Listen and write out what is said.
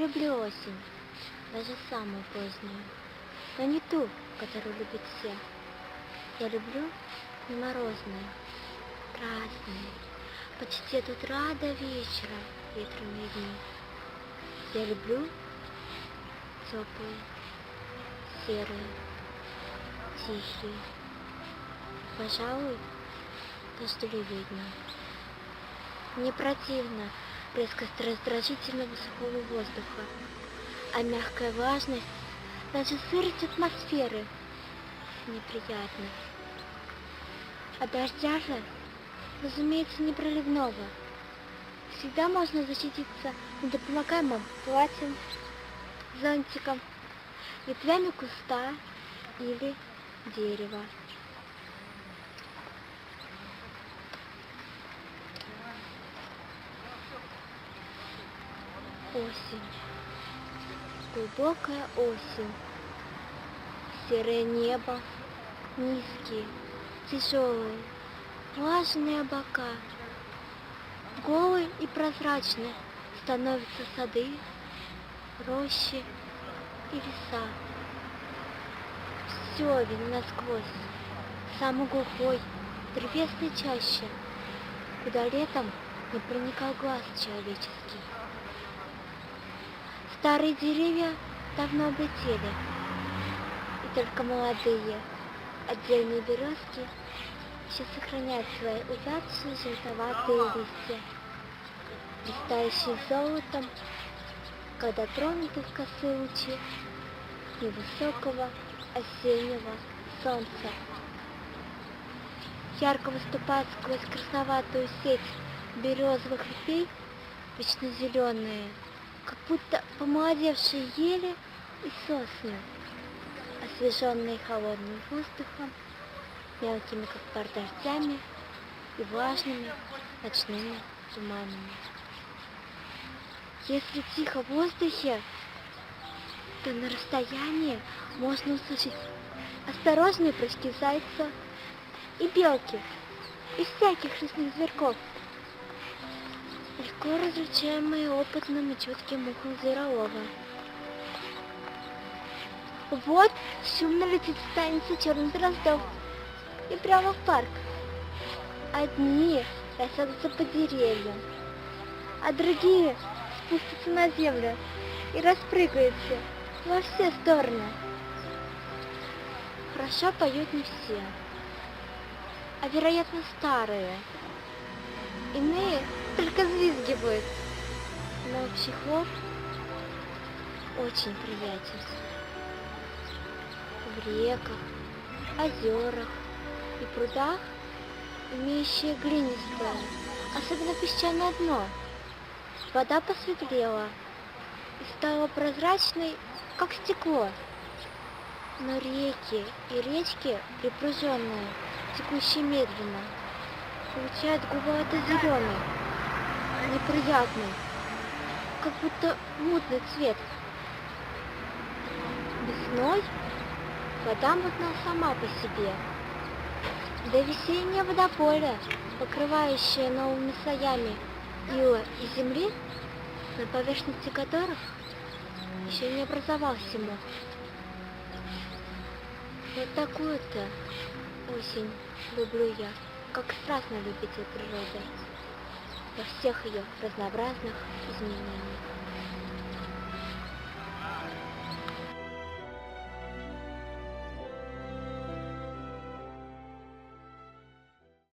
люблю осень, даже самую позднюю, но не ту, которую любят все. Я люблю не морозные, красные, почти от утра до вечера ветреные дни. Я люблю теплые, серые, тихие, пожалуй, дождливые дни. Мне противно резкость раздражительного сухого воздуха, а мягкая влажность, даже сырость атмосферы неприятна. А дождя же, разумеется, не проливного. Всегда можно защититься недопомогаемым платьем, зонтиком, ветвями куста или дерева. Осень. Глубокая осень. Серое небо, низкие, тяжелые, влажные облака. Голые и прозрачные становятся сады, рощи и леса. Все видно насквозь, самый глухой, древесной чаще, куда летом не проникал глаз человеческий. Старые деревья давно облетели, и только молодые, отдельные березки еще сохраняют свои увядшие желтоватые листья, блистающие золотом, когда тронуты в косые лучи невысокого осеннего солнца. Ярко выступает сквозь красноватую сеть березовых ветвей вечно зеленые, как будто помолодевшие ели и сосны, освеженные холодным воздухом, мелкими, как пар, дождями и влажными ночными туманами. Если тихо в воздухе, то на расстоянии можно услышать осторожные прыжки зайца и белки, и всяких лесных зверьков, легко различаемые опытным и чутким ухом зверолова. Вот шумно летит станица черных дроздов, и прямо в парк. Одни рассадятся по деревьям, а другие спустятся на землю и распрыгаются во все стороны. Хорошо поют не все, а вероятно старые. Иные только взвизгивают, но общий хор очень приятен. В реках, озерах и прудах, имеющие глинистое, особенно песчаное дно, вода посветлела и стала прозрачной, как стекло. Но реки и речки, припруженные, текущие медленно, получают губовато-зеленый, неприятный, как будто мутный цвет. Весной вода мутна сама по себе, да весеннее водополе, покрывающее новыми слоями ила и земли, на поверхности которых еще не образовался мох. Вот такую-то осень люблю я, как страстный любитель природы во всех ее разнообразных изменениях.